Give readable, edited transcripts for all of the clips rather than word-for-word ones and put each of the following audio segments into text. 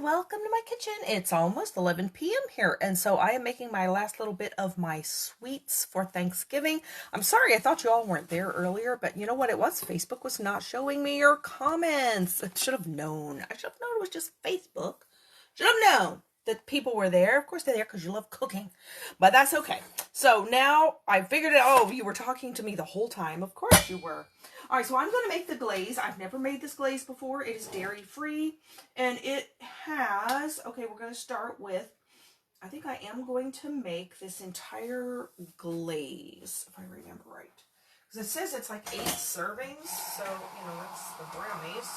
welcome to my kitchen. It's almost 11 p.m. here, and so I am making my last little bit of my sweets for Thanksgiving. I'm sorry, I thought you all weren't there earlier, but you know what it was? Facebook was not showing me your comments. I should have known. I should have known it was just Facebook. Should have known that people were there. Of course they're there because you love cooking, but that's okay. So now I figured it out. Oh, you were talking to me the whole time. Of course you were. All right, so I'm going to make the glaze. I've never made this glaze before. It is dairy-free, and it has, okay, we're going to start with, I think I am going to make this entire glaze, if I remember right. Because it says it's like 8 servings, so, you know, that's the brownies.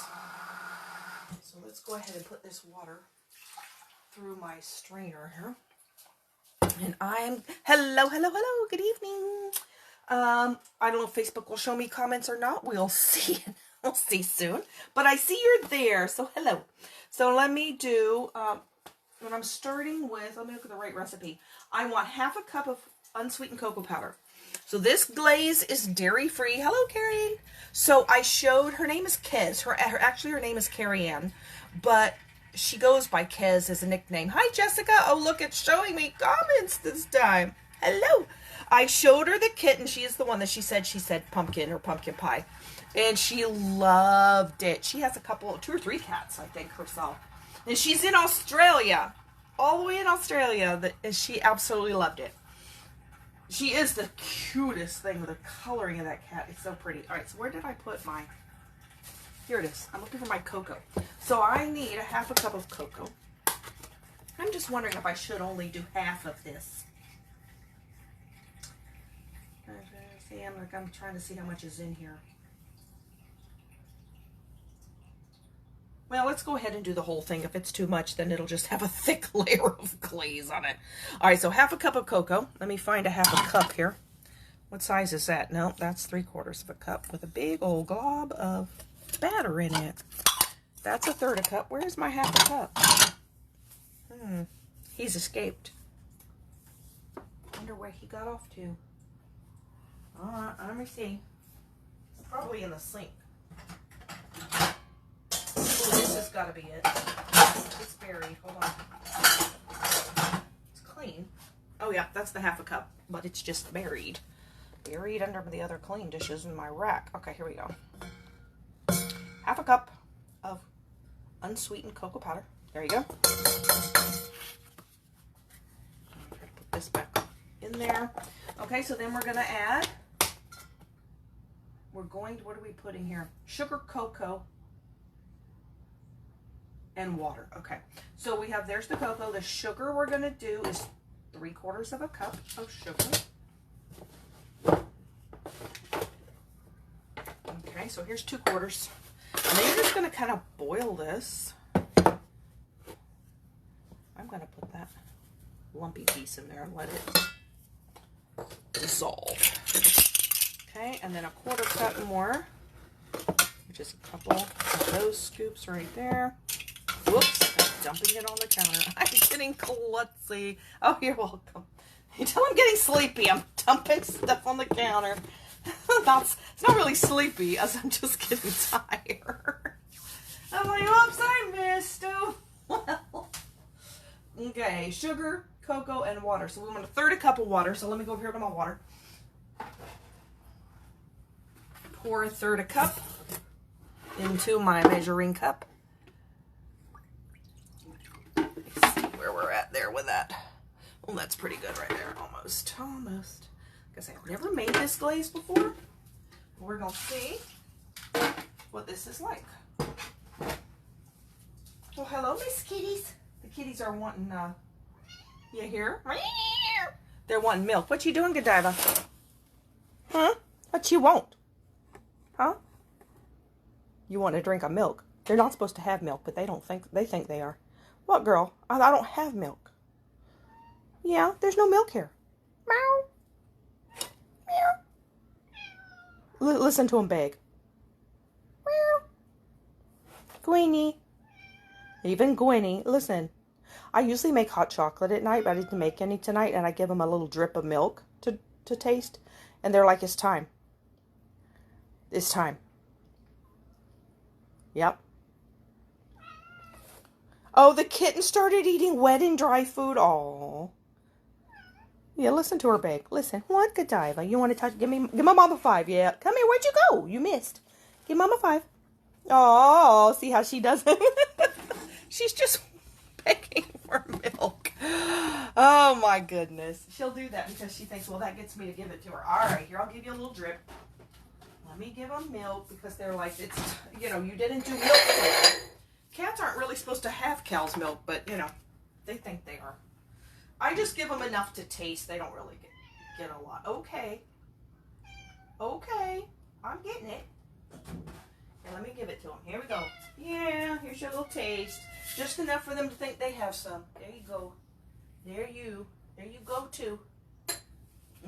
So let's go ahead and put this water through my strainer here. And hello, good evening. I don't know if Facebook will show me comments or not. We'll see. We'll see soon. But I see you're there, so hello. So let me do, when I'm starting with, let me look at the right recipe. I want half a cup of unsweetened cocoa powder. So this glaze is dairy-free. Hello, Carrie. So I showed, her name is Kez. Actually, her name is Carrie Ann, but she goes by Kez as a nickname. Hi, Jessica. Oh, look, it's showing me comments this time. Hello. I showed her the kit, and she is the one that she said pumpkin or pumpkin pie. And she loved it. She has 2 or 3 cats, I think, herself. And she's in Australia. All the way in Australia. And she absolutely loved it. She is the cutest thing with the coloring of that cat. It's so pretty. All right, so where did I put my... Here it is. I'm looking for my cocoa. So I need a half a cup of cocoa. I'm just wondering if I should only do half of this. I'm trying to see how much is in here. Well, let's go ahead and do the whole thing. If it's too much, then it'll just have a thick layer of glaze on it. All right, so half a cup of cocoa. Let me find a half a cup here. What size is that? No, that's 3/4 of a cup with a big old glob of batter in it. That's 1/3 a cup. Where's my half a cup? He's escaped. Wonder where he got off to. Let me see. It's probably in the sink. Oh, this has got to be it. It's buried. Hold on. It's clean. Oh, yeah, that's the half a cup, but it's just buried. Buried under the other clean dishes in my rack. Okay, here we go. Half a cup of unsweetened cocoa powder. There you go. Put this back in there. Okay, so then we're going to add... what are we putting here? Sugar, cocoa, and water. Okay, so we have, there's the cocoa. The sugar we're going to do is 3/4 of a cup of sugar. Okay, so here's 2/4. And then you're just going to kind of boil this. I'm going to put that lumpy piece in there and let it dissolve. Okay, and then 1/4 cup more, which is a couple of those scoops right there. Whoops, I'm dumping it on the counter. I'm getting klutzy. Oh, you're welcome. You tell I'm getting sleepy. I'm dumping stuff on the counter. It's not really sleepy, as I'm just getting tired. I'm like, oops, I missed. Oh, well. Okay, sugar, cocoa, and water. So we want 1/3 cup of water. So let me go over here to my water. Pour 1/3 cup into my measuring cup. Let's see where we're at there with that. Well, that's pretty good right there. Almost. Guess I've never made this glaze before. We're going to see what this is like. Well, hello, Miss Kitties. The kitties are wanting, you hear? They're wanting milk. What you doing, Godiva? Huh? What you want? Huh? You want a drink of milk? They're not supposed to have milk, but they think they are. What, girl? I don't have milk. Yeah, there's no milk here. Meow. Meow. Listen to him beg. Meow. Gwenny. Even Gwenny. Listen. I usually make hot chocolate at night, but I didn't make any tonight, and I give them a little drip of milk to taste, and they're like, it's time. It's time. Yep. Oh, the kitten started eating wet and dry food. Oh. Yeah, listen to her beg. Listen. What, Godiva? You want to touch? Give my mama 5. Yeah. Come here. Where'd you go? You missed. Give mama 5. Oh, see how she does it? She's just begging for milk. Oh my goodness. She'll do that because she thinks, well, that gets me to give it to her. All right, here, I'll give you a little drip. Let me give them milk because they're like, it's, you know, you didn't do milk. Cats aren't really supposed to have cow's milk, but, you know, they think they are. I just give them enough to taste. They don't really get a lot. Okay. Okay. I'm getting it. Here, let me give it to them. Here we go. Yeah, here's your little taste. Just enough for them to think they have some. There you go. There you go too.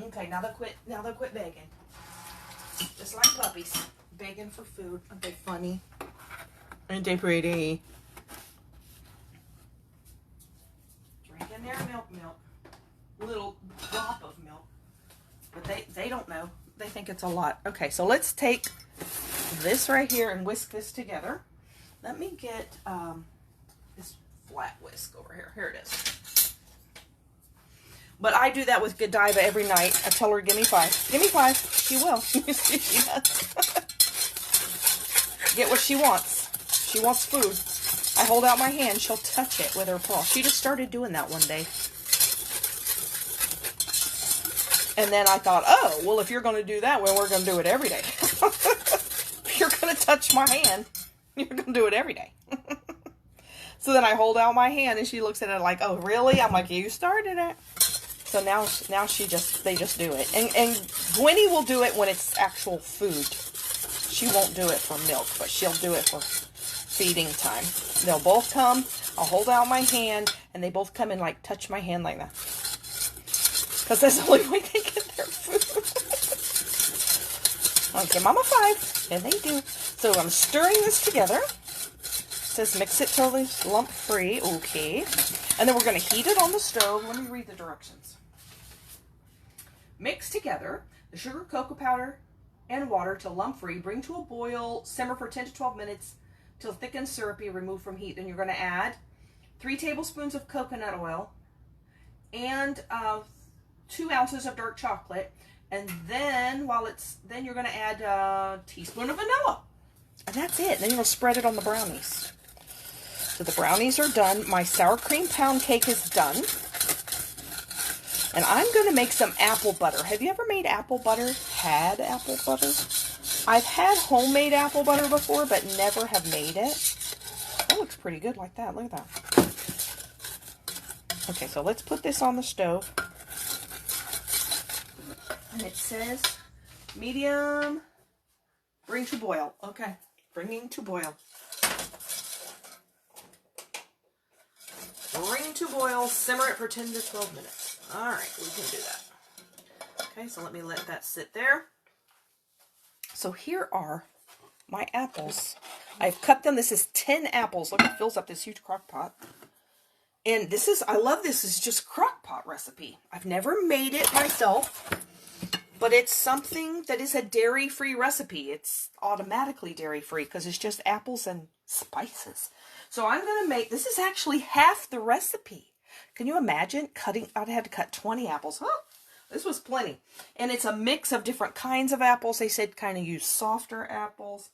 Okay, now they'll quit begging. Just like puppies. Begging for food. Aren't they funny? Aren't they pretty? Drinking their milk. Little drop of milk. But they don't know. They think it's a lot. Okay, so let's take this right here and whisk this together. Let me get this flat whisk over here. Here it is. But I do that with Godiva every night. I tell her, give me 5. Give me 5. She will. You see, she does. Get what she wants. She wants food. I hold out my hand. She'll touch it with her paw. She just started doing that one day. And then I thought, oh, well, if you're going to do that, well, we're going to do it every day. If you're going to touch my hand, you're going to do it every day. So then I hold out my hand and she looks at it like, oh, really? I'm like, you started it. So now they just do it. And Gwenny will do it when it's actual food. She won't do it for milk, but she'll do it for feeding time. They'll both come, I'll hold out my hand, and they both come and like touch my hand like that. Because that's the only way they get their food. I'll give Mama 5, and they do. So I'm stirring this together. It says mix it till it's lump free. Okay. And then we're going to heat it on the stove. Let me read the directions. Mix together the sugar, cocoa powder, and water till lump free. Bring to a boil. Simmer for 10 to 12 minutes till thick and syrupy. Remove from heat. Then you're going to add 3 tablespoons of coconut oil and 2 ounces of dark chocolate. And then you're going to add a teaspoon of vanilla. And that's it. Then you're going to spread it on the brownies. So the brownies are done. My sour cream pound cake is done. And I'm going to make some apple butter. Have you ever made apple butter? Had apple butter? I've had homemade apple butter before, but never have made it. That looks pretty good like that. Look at that. Okay, so let's put this on the stove. And it says medium, bring to boil. Okay, bringing to boil. Bring to boil, simmer it for 10 to 12 minutes. All right, we can do that. Okay, so let me let that sit there. So here are my apples. I've cut them. This is 10 apples. Look, it fills up this huge crock pot. And this is, I love this. It's just crock pot recipe. I've never made it myself, but it's something that is a dairy-free recipe. It's automatically dairy-free because it's just apples and spices. So I'm going to make, this is actually half the recipe. Can you imagine cutting, I'd have to cut 20 apples. Huh? This was plenty. And it's a mix of different kinds of apples. They said kind of use softer apples.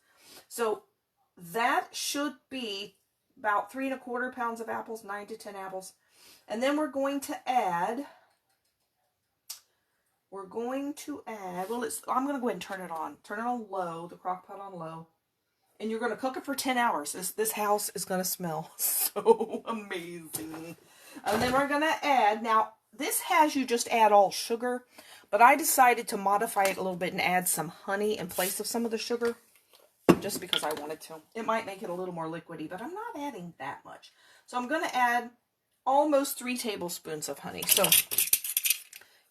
So that should be about 3 1/4 pounds of apples, 9 to 10 apples. And then we're going to add, well, I'm going to go ahead and turn it on. Turn it on low, the crock pot on low. And you're going to cook it for 10 hours. This house is going to smell so amazing. And then we're going to add, now this has you just add all sugar, but I decided to modify it a little bit and add some honey in place of some of the sugar, just because I wanted to. It might make it a little more liquidy, but I'm not adding that much. So I'm going to add almost 3 tablespoons of honey. So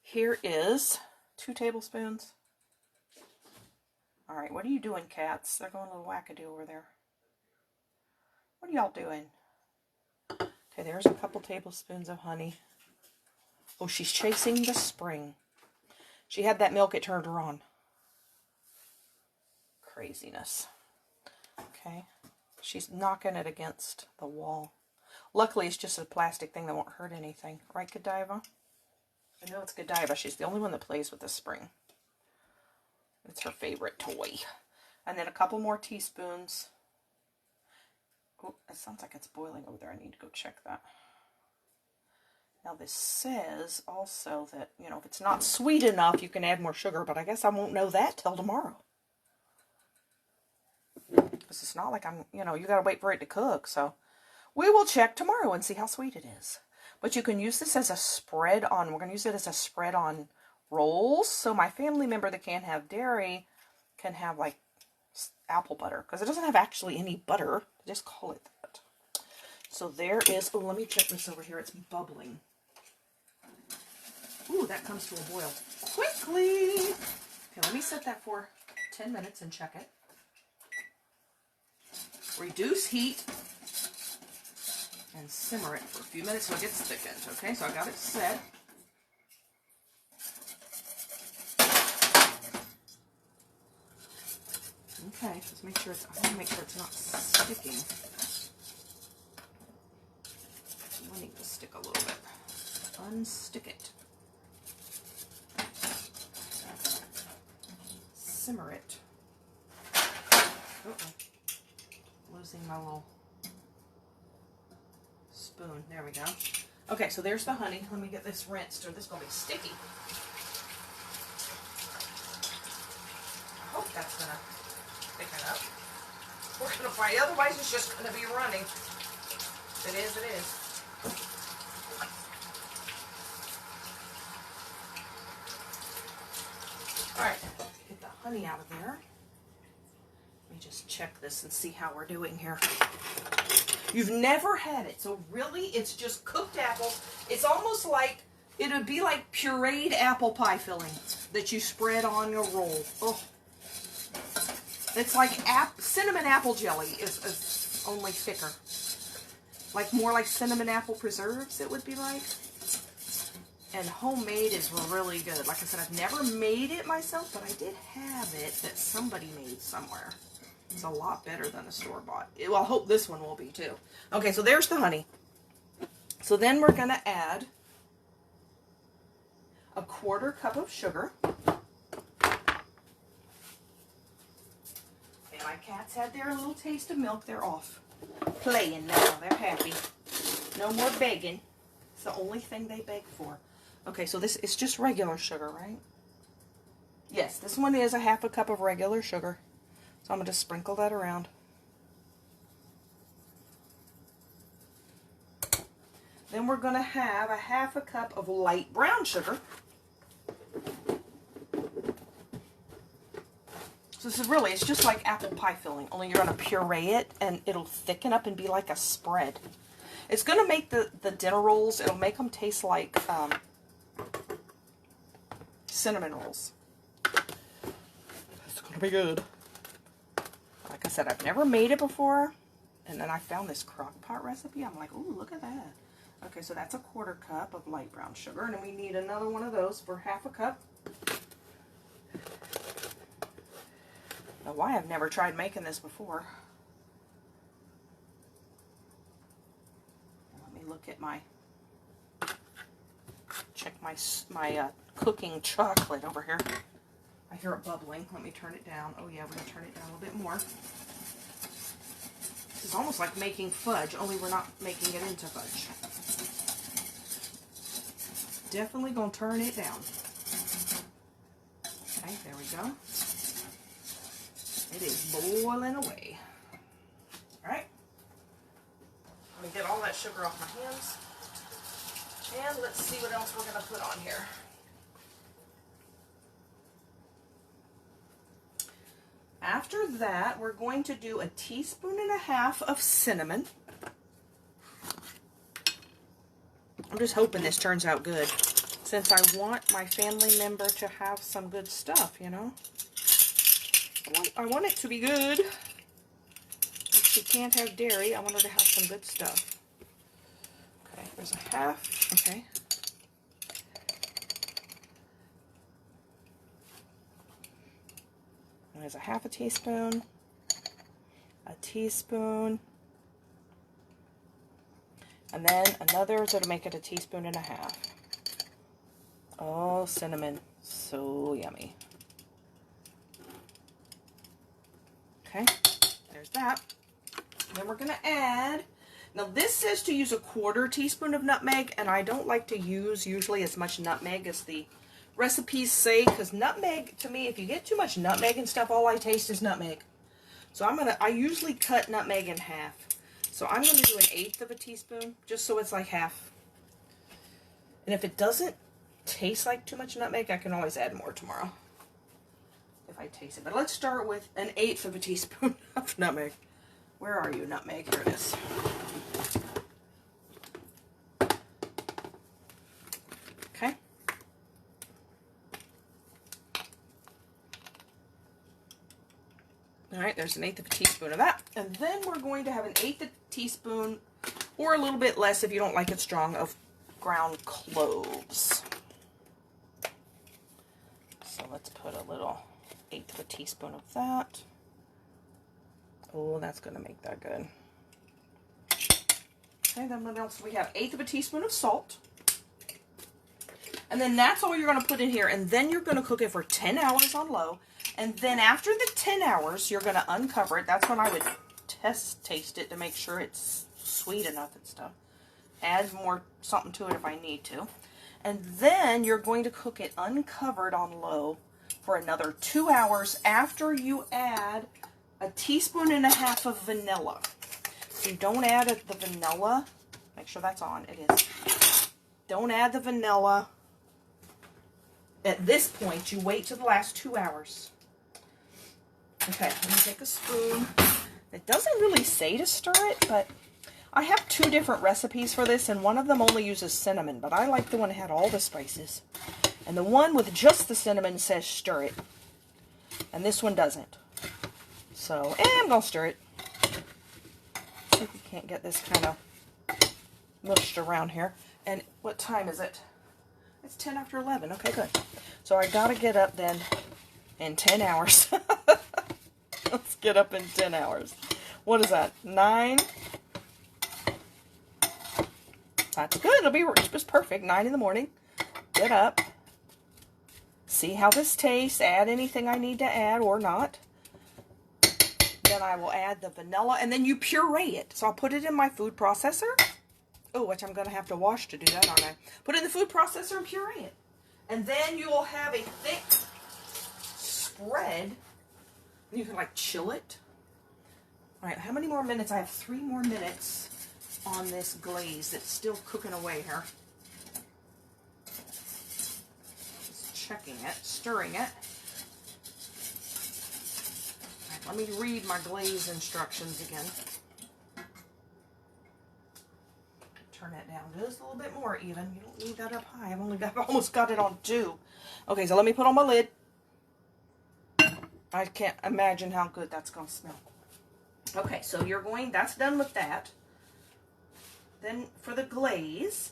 here is 2 tablespoons. All right, what are you doing, cats? They're going a little wackadoo over there. What are y'all doing? Okay, there's a couple tablespoons of honey. Oh, she's chasing the spring. She had that milk, it turned her on. Craziness. Okay, she's knocking it against the wall. Luckily, it's just a plastic thing that won't hurt anything. Right, Godiva? I know it's Godiva. She's the only one that plays with the spring. It's her favorite toy. And then a couple more teaspoons. Oh, it sounds like it's boiling over there. I need to go check that. Now this says also that, you know, if it's not sweet enough, you can add more sugar, but I guess I won't know that till tomorrow. Because it's not like I'm, you know, you gotta wait for it to cook, so we will check tomorrow and see how sweet it is. But you can use this as a spread on, we're gonna use it as a spread on rolls, so my family member that can't have dairy can have like apple butter, because it doesn't have actually any butter, just call it that. So there is, oh, let me check this over here, it's bubbling. Ooh, that comes to a boil quickly. Okay, let me set that for 10 minutes and check it. Reduce heat and simmer it for a few minutes so it gets thickened. Okay, so I got it set. Okay, just make sure it's, I want to make sure it's not sticking. It's wanting to stick a little bit. Unstick it. Simmer it. Uh-oh. Losing my little spoon. There we go. Okay, so there's the honey. Let me get this rinsed or this is going to be sticky. I hope that's going to thicken up. We're going to find, otherwise it's just going to be running. If it is, it is. Alright, get the honey out of there. Let me just check this and see how we're doing here. You've never had it, so really it's just cooked apples. It's almost like, it would be like pureed apple pie filling that you spread on your roll. Oh. It's like cinnamon apple jelly is only thicker. Like more like cinnamon apple preserves it would be like. And homemade is really good. Like I said, I've never made it myself, but I did have it that somebody made somewhere. It's a lot better than the store-bought. Well, I hope this one will be too. Okay, so there's the honey. So then we're going to add a 1/4 cup of sugar. And my cats had their little taste of milk. They're off playing now. They're happy. No more begging. It's the only thing they beg for. Okay, so this is just regular sugar, right? Yes, this one is a 1/2 cup of regular sugar. So I'm going to sprinkle that around. Then we're going to have a 1/2 cup of light brown sugar. So this is really, it's just like apple pie filling, only you're going to puree it and it'll thicken up and be like a spread. It's going to make the dinner rolls, it'll make them taste like cinnamon rolls. It's going to be good. Like I said, I've never made it before. And then I found this crock pot recipe. I'm like, ooh, look at that. Okay, so that's a 1/4 cup of light brown sugar. And then we need another one of those for 1/2 cup. Now, why I've never tried making this before. Let me look at my, check my cooking chocolate over here. I hear it bubbling. Let me turn it down. Oh yeah, we're going to turn it down a little bit more. This is almost like making fudge, only we're not making it into fudge. Definitely going to turn it down. Okay, there we go. It is boiling away. Alright. Let me get all that sugar off my hands. And let's see what else we're going to put on here. After that, we're going to do 1.5 teaspoons of cinnamon. I'm just hoping this turns out good, since I want my family member to have some good stuff, you know. I want it to be good. If she can't have dairy, I want her to have some good stuff. Okay, there's 1/2. Okay. And there's 1/2 teaspoon, 1 teaspoon, And then another, so to make it a teaspoon and a half. Oh, cinnamon. So yummy. Okay, there's that. Then we're going to add, now this says to use a 1/4 teaspoon of nutmeg, and I don't like to use usually as much nutmeg as the recipes say, because nutmeg, to me, if you get too much nutmeg and stuff, all I taste is nutmeg. So I usually cut nutmeg in half. So I'm going to do 1/8 of a teaspoon, just so it's like half. And if it doesn't taste like too much nutmeg, I can always add more tomorrow if I taste it. But let's start with 1/8 of a teaspoon of nutmeg. Where are you, nutmeg? Here it is. Okay. All right, there's 1/8 of a teaspoon of that. And then we're going to have 1/8 of a teaspoon, or a little bit less if you don't like it strong, of ground cloves. So let's put a little 1/8 of a teaspoon of that. Oh, that's going to make that good. Okay, then what else? We have 1/8 of a teaspoon of salt. And then that's all you're going to put in here. And then you're going to cook it for 10 hours on low. And then after the 10 hours, you're going to uncover it. That's when I would taste it to make sure it's sweet enough and stuff. Add more something to it if I need to. And then you're going to cook it uncovered on low for another 2 hours after you add 1.5 teaspoons of vanilla. So you don't add the vanilla. Make sure that's on. It is. Don't add the vanilla. At this point, you wait till the last 2 hours. Okay, let me take a spoon. It doesn't really say to stir it, but I have 2 different recipes for this, and one of them only uses cinnamon, but I like the one that had all the spices. And the one with just the cinnamon says stir it. And this one doesn't. So, I'm going to stir it. See if we can't get this kind of mushed around here. And what time is it? It's 10 after 11. Okay, good. So I got to get up then in 10 hours. Let's get up in 10 hours. What is that? 9? That's good. It'll be just perfect. 9 in the morning. Get up. See how this tastes. Add anything I need to add or not. Then I will add the vanilla. And then you puree it. So I'll put it in my food processor. Oh, which I'm going to have to wash to do that, aren't I? Put it in the food processor and puree it. And then you will have a thick spread. You can like chill it. All right, how many more minutes? I have 3 more minutes on this glaze. It's still cooking away here. Just checking it, stirring it. All right, let me read my glaze instructions again. Turn that down just a little bit more even. You don't need that up high. I've almost got it on 2. Okay, so let me put on my lid. I can't imagine how good that's going to smell. Okay, so that's done with that. Then for the glaze,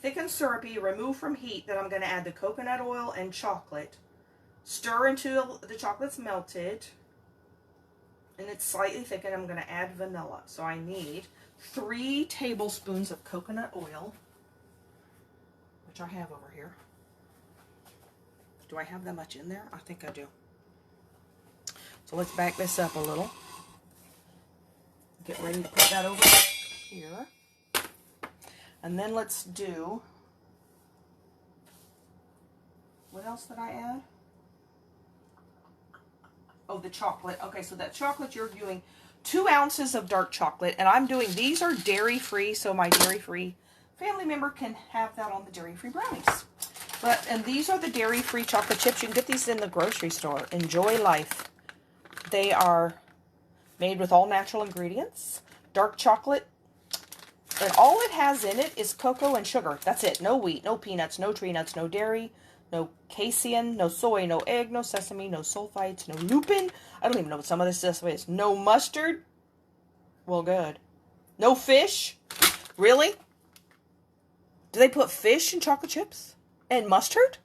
thick and syrupy, remove from heat. Then I'm going to add the coconut oil and chocolate. Stir until the chocolate's melted. And it's slightly thick, and I'm going to add vanilla. So I need 3 tablespoons of coconut oil, which I have over here. Do I have that much in there? I think I do. So let's back this up a little. Get ready to put that over here. And then let's do, what else did I add? Oh, the chocolate. Okay, so that chocolate, you're doing 2 ounces of dark chocolate. And I'm doing, these are dairy-free, so my dairy-free family member can have that on the dairy-free brownies. And these are the dairy-free chocolate chips. You can get these in the grocery store. Enjoy life. They are made with all natural ingredients, dark chocolate, and all it has in it is cocoa and sugar. That's it. No wheat, no peanuts, no tree nuts, no dairy, no casein, no soy, no egg, no sesame, no sulfites, no lupin. I don't even know what some of this stuff is. No mustard. Well, good. No fish. Really? Do they put fish in chocolate chips? And mustard?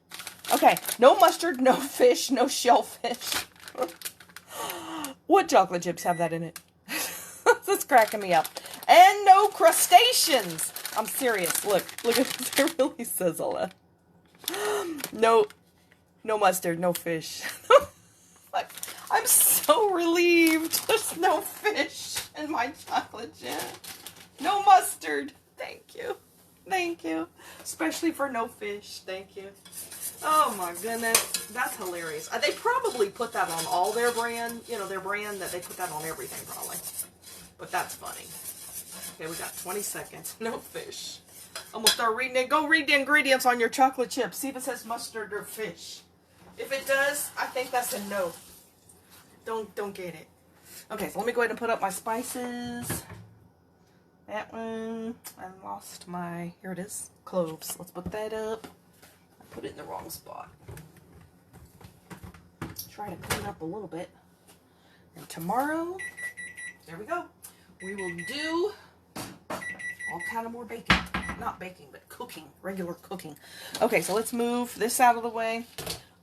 Okay. No mustard, no fish, no shellfish. What chocolate chips have that in it? That's cracking me up. And no crustaceans. I'm serious. Look at this. It really says all that. No mustard, no fish. Like, I'm so relieved. There's no fish in my chocolate chip. No mustard. Thank you. Thank you. Especially for no fish. Thank you. Oh my goodness. That's hilarious. They probably put that on all their brand. You know, their brand, that they put that on everything probably. But that's funny. Okay, we got 20 seconds. No fish. I'm going to start reading it. Go read the ingredients on your chocolate chip. See if it says mustard or fish. If it does, I think that's a no. Don't get it. Okay, so let me go ahead and put up my spices. That one, I lost my, here it is, cloves. Let's put that up. I put it in the wrong spot. Try to clean up a little bit. And tomorrow, there we go. We will do all kind of more baking. Not baking, but cooking, regular cooking. Okay, so let's move this out of the way.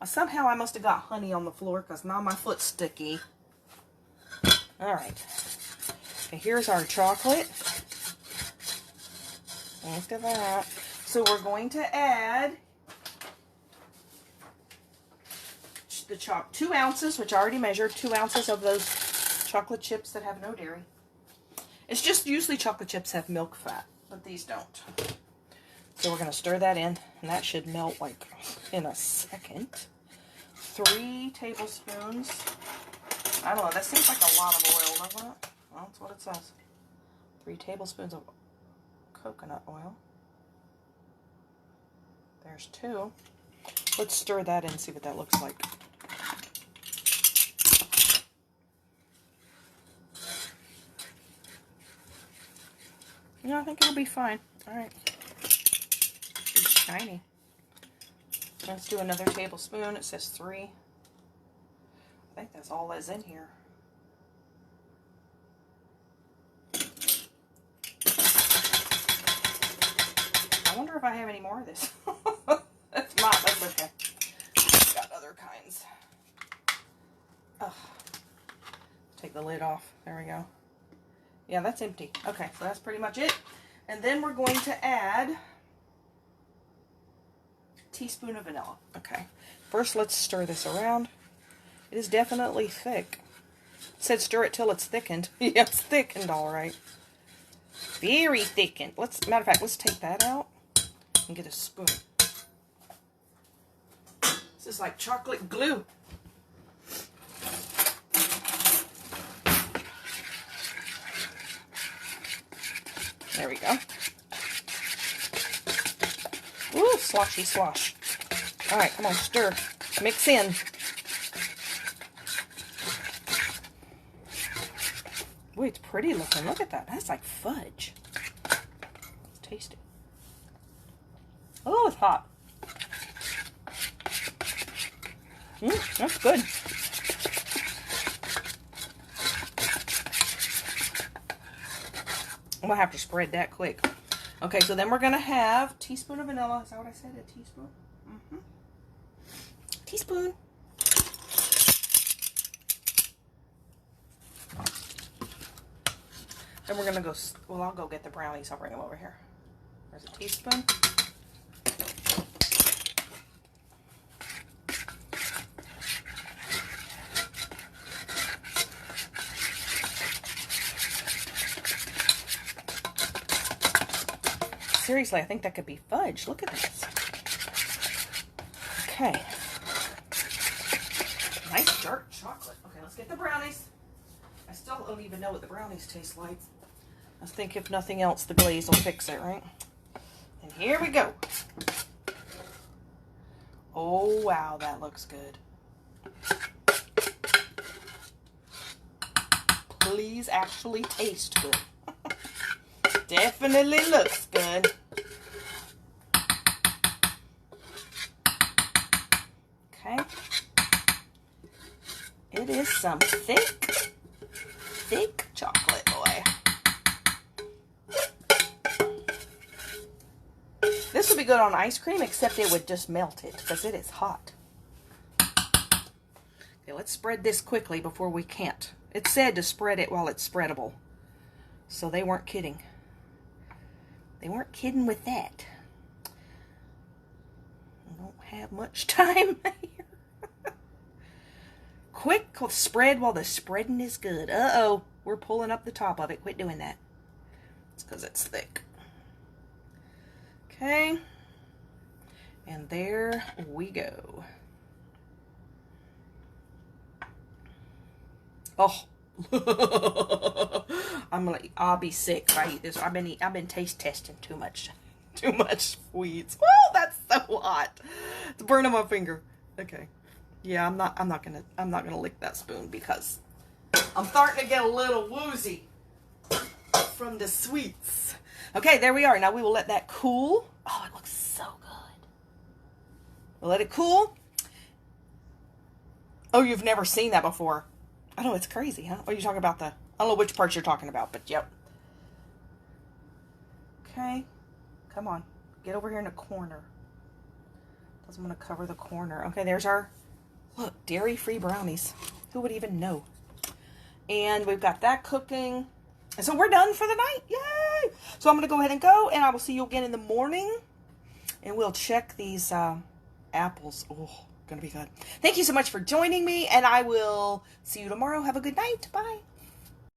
Somehow I must have got honey on the floor because now my foot's sticky. All right. Okay, here's our chocolate. Look at that. So we're going to add the 2 ounces, which I already measured, 2 ounces of those chocolate chips that have no dairy. It's just usually chocolate chips have milk fat, but these don't. So we're going to stir that in, and that should melt like in a second. 3 tablespoons. I don't know, that seems like a lot of oil, doesn't it? Well, that's what it says. 3 tablespoons of coconut oil. There's 2. Let's stir that in and see what that looks like. Yeah, I think it'll be fine. Alright. It's shiny. Let's do another tablespoon. It says 3. I think that's all that's in here. I wonder if I have any more of this. If not, that's okay. I've got other kinds. Ugh. Take the lid off. There we go. Yeah, that's empty. Okay, so that's pretty much it. And then we're going to add a teaspoon of vanilla. Okay. First, let's stir this around. It is definitely thick. It said stir it till it's thickened. Yeah, it's thickened, all right. Very thickened. Matter of fact, let's take that out and get a spoon. This is like chocolate glue. There we go. Ooh, sloshy slosh. All right, come on, stir. Mix in. Ooh, it's pretty looking. Look at that. That's like fudge. Let's taste it. Oh, it's hot. That's good. I'm going to have to spread that quick. Okay, so then we're going to have a teaspoon of vanilla. Is that what I said? A teaspoon? Mm-hmm. Teaspoon. Then we're going to go, well, I'll go get the brownies. I'll bring them over here. There's a teaspoon. Seriously, I think that could be fudge. Look at this. Okay. Nice dark chocolate. Okay, let's get the brownies. I still don't even know what the brownies taste like. I think if nothing else, the glaze will fix it, right? And here we go. Oh, wow, that looks good. Please actually taste good. Definitely looks good. Okay. It is some thick chocolate, boy. This would be good on ice cream, except it would just melt it, because it is hot. Okay, let's spread this quickly before we can't. It said to spread it while it's spreadable. So they weren't kidding. They weren't kidding with that. I don't have much time here. Quick spread while the spreading is good. Uh-oh. We're pulling up the top of it. Quit doing that. It's because it's thick. Okay. And there we go. Oh. I'll be sick if I eat this. I've been taste testing too much sweets. Whoa, that's so hot. It's burning my finger. Okay. Yeah, I'm not gonna lick that spoon because I'm starting to get a little woozy from the sweets. Okay, there we are. Now we will let that cool. Oh, it looks so good. We'll let it cool. Oh, you've never seen that before. I know, it's crazy, huh? Oh, you're talking about I don't know which parts you're talking about, but yep. Okay. Come on. Get over here in the corner. Doesn't want to cover the corner. Okay, there's our, look, dairy-free brownies. Who would even know? And we've got that cooking. And so we're done for the night. Yay! So I'm going to go ahead and go, and I will see you again in the morning. And we'll check these apples. Oh, going to be good. Thank you so much for joining me, and I will see you tomorrow. Have a good night. Bye.